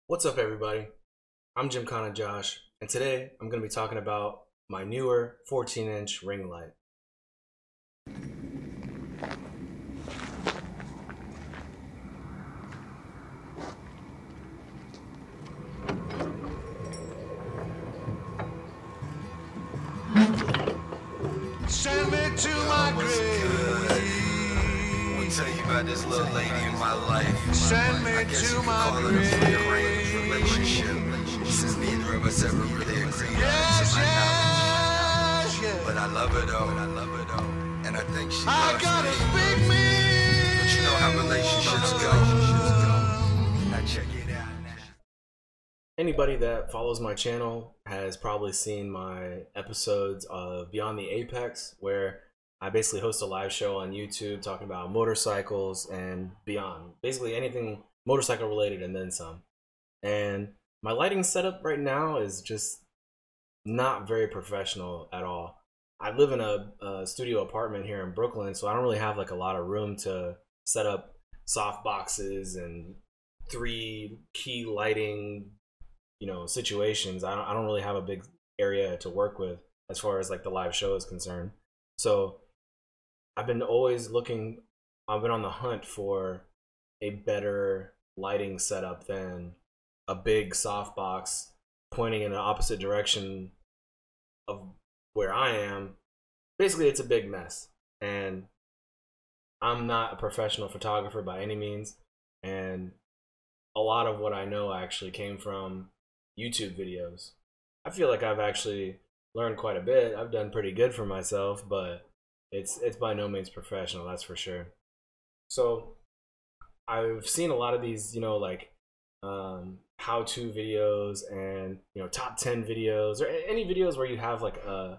What's up, everybody? I'm Gymkhana Josh, and today I'm going to be talking about my newer 14-inch ring light. Send me to my grave. I'll tell you about this little lady in my life. Send me to my grave. Relationship. Since neither of us ever really agreed Yes, on it. yes, yes. But I love her though. And I think she I loves gotta me. speak me. But you know how relationships go. Now check it out now. Anybody that follows my channel has probably seen my episodes of Beyond the Apex, where I basically host a live show on YouTube talking about motorcycles and beyond. Basically anything motorcycle related and then some. And my lighting setup right now is just not very professional at all. I live in a studio apartment here in Brooklyn, so I don't really have like a lot of room to set up soft boxes and 3 key lighting, situations. I don't really have a big area to work with as far as like the live show is concerned. So I've been on the hunt for a better lighting setup than a big softbox pointing in the opposite direction of where I am. Basically, it's a big mess, and I'm not a professional photographer by any means, and a lot of what I know actually came from YouTube videos. I feel like I've actually learned quite a bit. I've done pretty good for myself, but it's by no means professional, that's for sure. So I've seen a lot of these, how-to videos and top 10 videos, or any videos where you have like a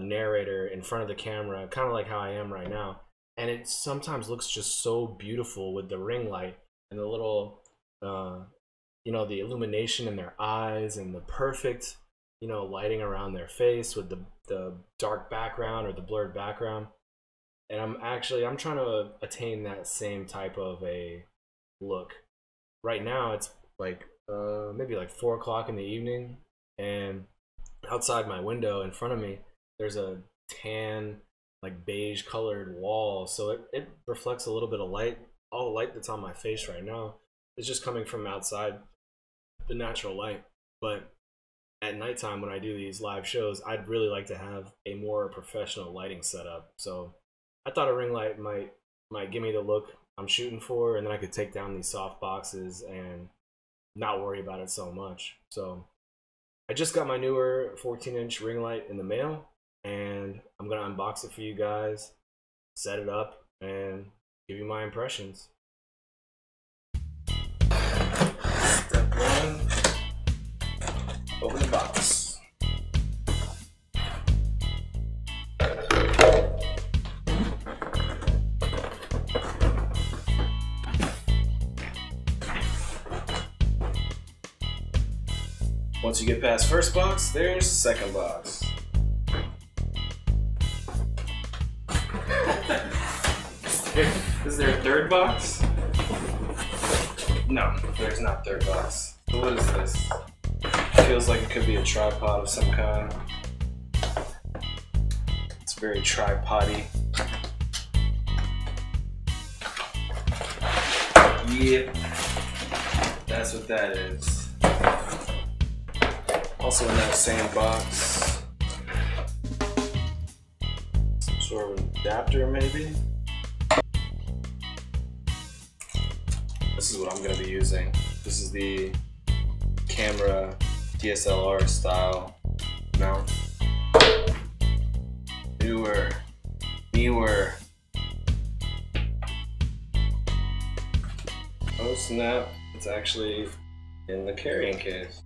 narrator in front of the camera, kind of like how I am right now, and it sometimes looks just so beautiful with the ring light and the little the illumination in their eyes and the perfect lighting around their face with the dark background or the blurred background. And I'm trying to attain that same type of a look. Right now it's like maybe like 4 o'clock in the evening, and outside my window in front of me there's a tan, like beige colored wall, so it reflects a little bit of light. All the light that's on my face right now is just coming from outside, the natural light. But at nighttime, when I do these live shows, I'd really like to have a more professional lighting setup. So I thought a ring light might give me the look I'm shooting for, and then I could take down these soft boxes and not worry about it so much. So I just got my newer 14-inch ring light in the mail, and I'm gonna unbox it for you guys, set it up, and give you my impressions. Step 1, open the box. Once you get past first box, there's second box. Is there a third box? No, there's not third box. So what is this? Feels like it could be a tripod of some kind. It's very tripod-y. Yep, that's what that is. Also in that same box, some sort of adapter maybe. This is what I'm going to be using. This is the camera DSLR style mount. Neewer. Oh snap, it's actually in the carrying case.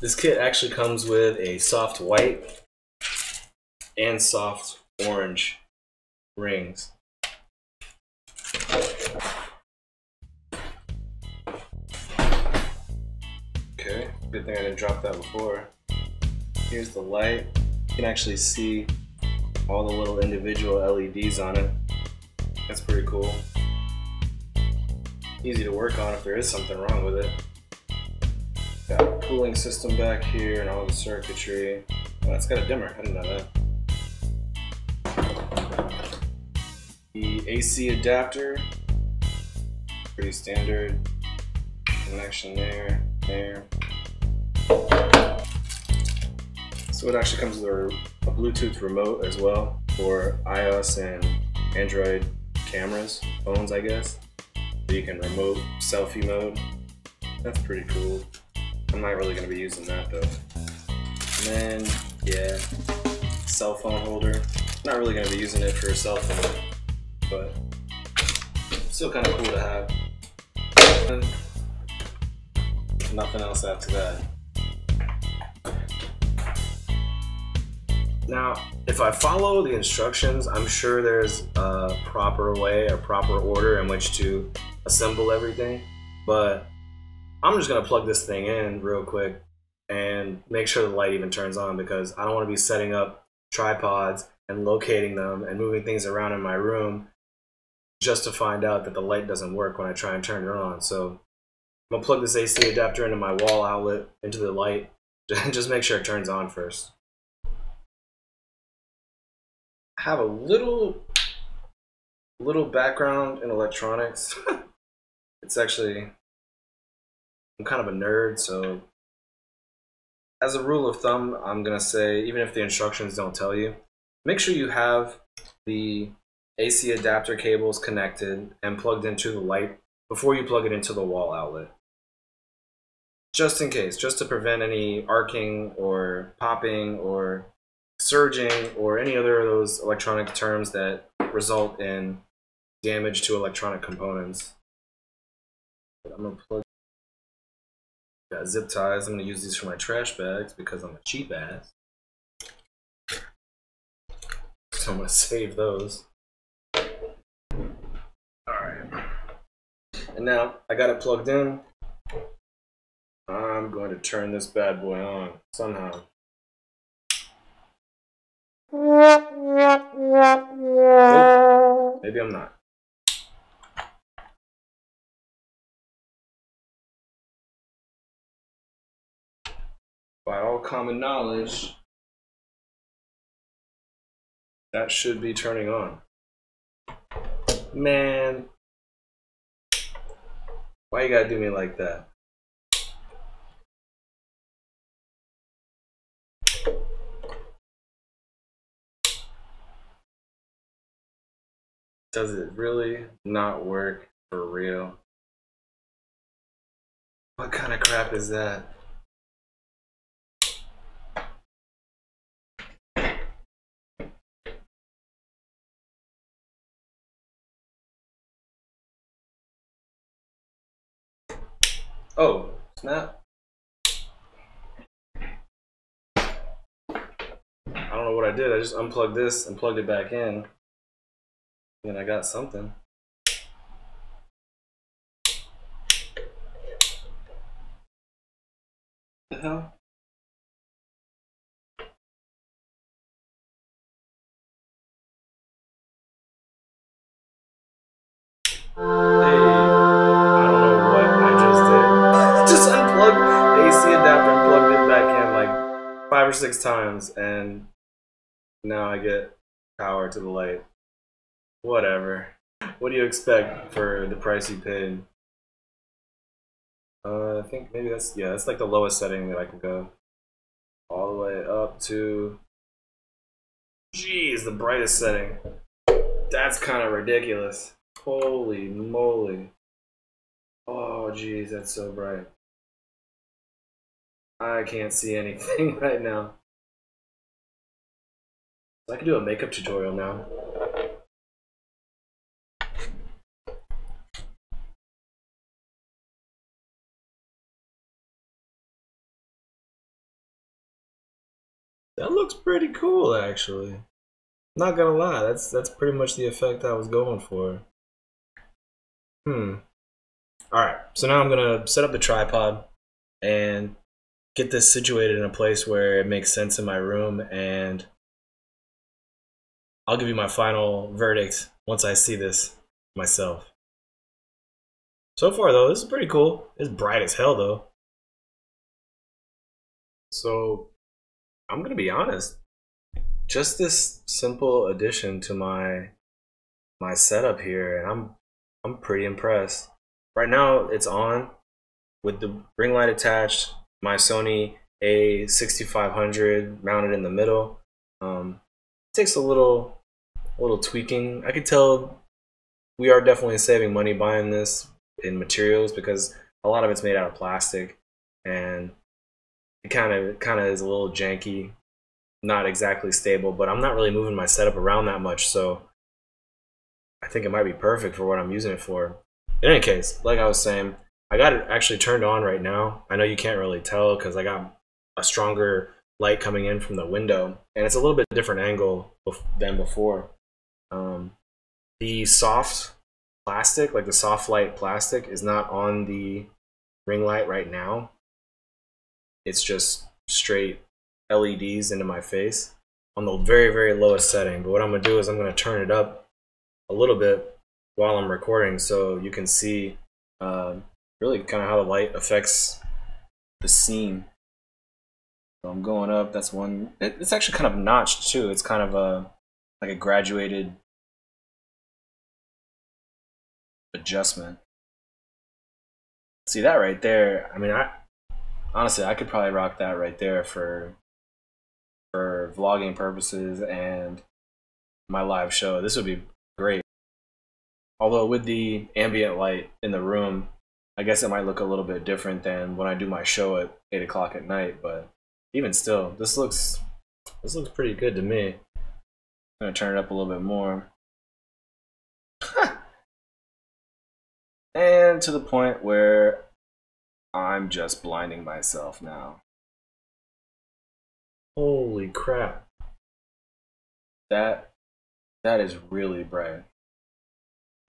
This kit actually comes with a soft white and soft orange rings. Okay, good thing I didn't drop that before. Here's the light. You can actually see all the little individual LEDs on it. That's pretty cool. Easy to work on if there is something wrong with it. Got a cooling system back here and all the circuitry. Oh, it's got a dimmer. I didn't know that. The AC adapter. Pretty standard. Connection there. So it actually comes with a Bluetooth remote as well for iOS and Android cameras, phones I guess. So you can remote selfie mode. That's pretty cool. I'm not really going to be using that though. And then, yeah, cell phone holder. Not really going to be using it for a cell phone, but still kind of cool to have. And nothing else after that. Now, if I follow the instructions, I'm sure there's a proper way or proper order in which to assemble everything, but I'm just gonna plug this thing in real quick and make sure the light even turns on, because I don't want to be setting up tripods and locating them and moving things around in my room just to find out that the light doesn't work when I try and turn it on. So I'm gonna plug this AC adapter into my wall outlet, into the light, and just make sure it turns on first. I have a little background in electronics. It's actually, I'm kind of a nerd, so as a rule of thumb, I'm gonna say, even if the instructions don't tell you, make sure you have the AC adapter cables connected and plugged into the light before you plug it into the wall outlet. Just in case, just to prevent any arcing or popping or surging or any other of those electronic terms that result in damage to electronic components. I'm gonna plug. Got zip ties. I'm gonna use these for my trash bags because I'm a cheap ass. So I'm gonna save those. Alright. And now I got it plugged in. I'm going to turn this bad boy on somehow. Oh, maybe I'm not. By all common knowledge, that should be turning on. Man, why you gotta do me like that? Does it really not work for real? What kind of crap is that? Oh, snap. I don't know what I did. I just unplugged this and plugged it back in. And I got something. What the hell? Hey, I don't know what I just did. Just unplugged the AC adapter and plugged it back in like 5 or 6 times, and now I get power to the light. Whatever. What do you expect for the price you paid? I think maybe that's, yeah, that's like the lowest setting that I can go. All the way up to, geez, the brightest setting. That's kind of ridiculous. Holy moly. Oh, geez, that's so bright. I can't see anything right now. I can do a makeup tutorial now. That looks pretty cool, actually. Not gonna lie, that's pretty much the effect I was going for. Alright, so now I'm gonna set up the tripod and get this situated in a place where it makes sense in my room, and I'll give you my final verdict once I see this. myself. So far though, this is pretty cool. It's bright as hell though. So I'm gonna be honest. Just this simple addition to my setup here, and I'm pretty impressed. Right now it's on with the ring light attached, my Sony A6500 mounted in the middle. It takes a little tweaking. I could tell we are definitely saving money buying this in materials because a lot of it's made out of plastic, and it kind of is a little janky, not exactly stable. But I'm not really moving my setup around that much, so I think it might be perfect for what I'm using it for. In any case, like I was saying, I got it actually turned on right now. I know you can't really tell because I got a stronger light coming in from the window, and it's a little bit different angle than before. The soft plastic, like the soft light plastic, is not on the ring light right now. It's just straight LEDs into my face on the very, very lowest setting. But what I'm gonna do is I'm gonna turn it up a little bit while I'm recording so you can see really kind of how the light affects the scene. So I'm going up. That's one. It's actually kind of notched too. It's kind of like a graduated adjustment. See that right there? I mean, honestly I could probably rock that right there for vlogging purposes and my live show. This would be great. Although with the ambient light in the room, I guess it might look a little bit different than when I do my show at 8 o'clock at night. But even still, this looks pretty good to me. I'm gonna turn it up a little bit more. And to the point where I'm just blinding myself now. Holy crap. That is really bright.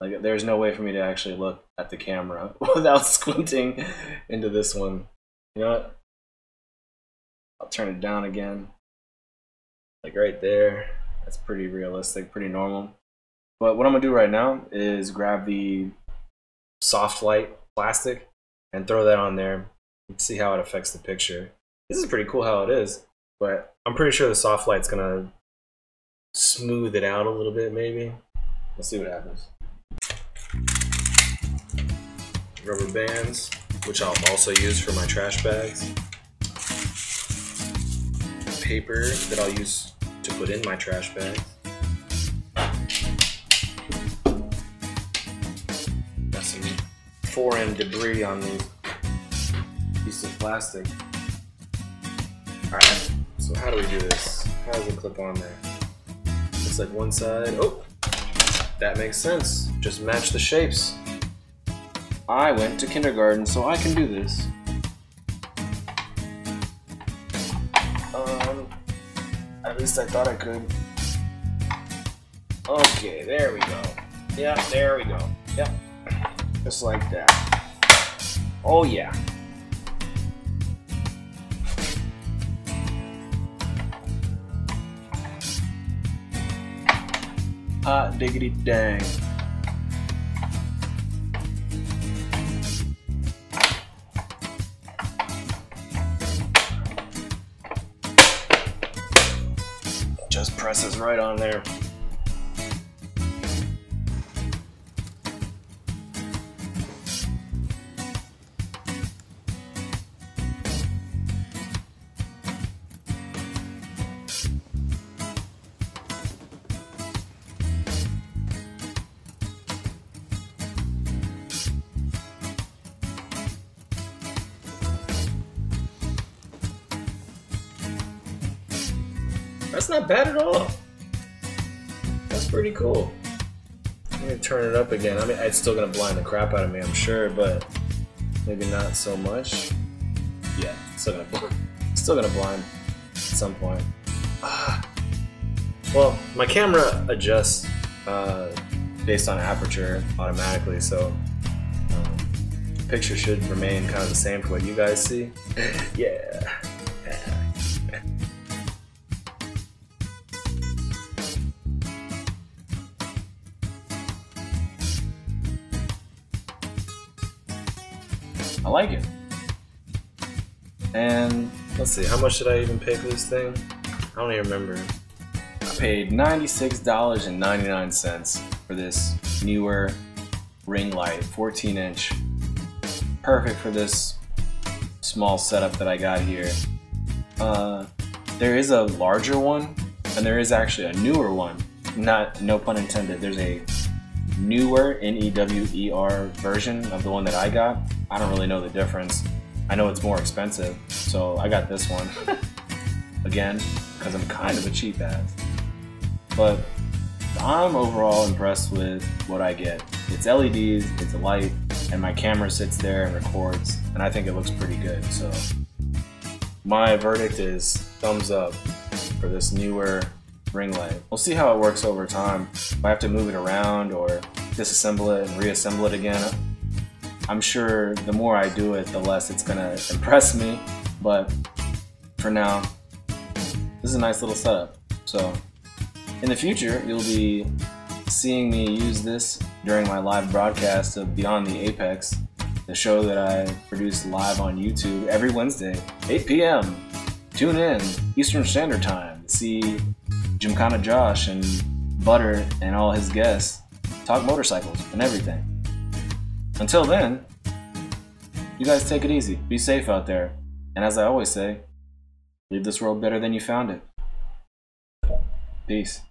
Like, there's no way for me to actually look at the camera without squinting into this one. You know what? I'll turn it down again. Like right there. That's pretty realistic, pretty normal. But what I'm gonna do right now is grab the soft light plastic and throw that on there and see how it affects the picture. This is pretty cool how it is, but I'm pretty sure the soft light's gonna smooth it out a little bit maybe. Let's see what happens. Rubber bands, which I'll also use for my trash bags. Paper that I'll use to put in my trash bag. Got some 4M debris on the piece of plastic. Alright, so how do we do this? How does it clip on there? Looks like one side. Oh, that makes sense. Just match the shapes. I went to kindergarten, so I can do this. At least I thought I could. Okay, there we go. Yeah, there we go. Yep. Just like that. Oh yeah. Hot diggity dang. Just presses right on there. That's not bad at all. That's pretty cool. I'm gonna turn it up again. I mean, it's still gonna blind the crap out of me, I'm sure, but maybe not so much. Yeah, still gonna blind at some point. Well, my camera adjusts based on aperture automatically, so the picture should remain kind of the same for what you guys see. Yeah. I like it. And let's see, how much did I even pay for this thing? I don't even remember. I paid $96.99 for this Neewer Ringlight 14-inch. Perfect for this small setup that I got here. There is a larger one, and there is actually a newer one. No pun intended. There's a newer Newer version of the one that I got. I don't really know the difference. I know it's more expensive, so I got this one. Again, because I'm kind of a cheap ass. But I'm overall impressed with what I get. It's LEDs, it's a light, and my camera sits there and records, and I think it looks pretty good. So my verdict is thumbs up for this Newer ring light. We'll see how it works over time. If I have to move it around or disassemble it and reassemble it again, I'm sure the more I do it, the less it's gonna impress me. But for now, this is a nice little setup. So in the future, you'll be seeing me use this during my live broadcast of Beyond the Apex, the show that I produce live on YouTube every Wednesday, 8 p.m. Tune in, Eastern Standard Time, to see Gymkhana Josh and Butter and all his guests talk motorcycles and everything. Until then, you guys take it easy. Be safe out there. And as I always say, leave this world better than you found it. Peace.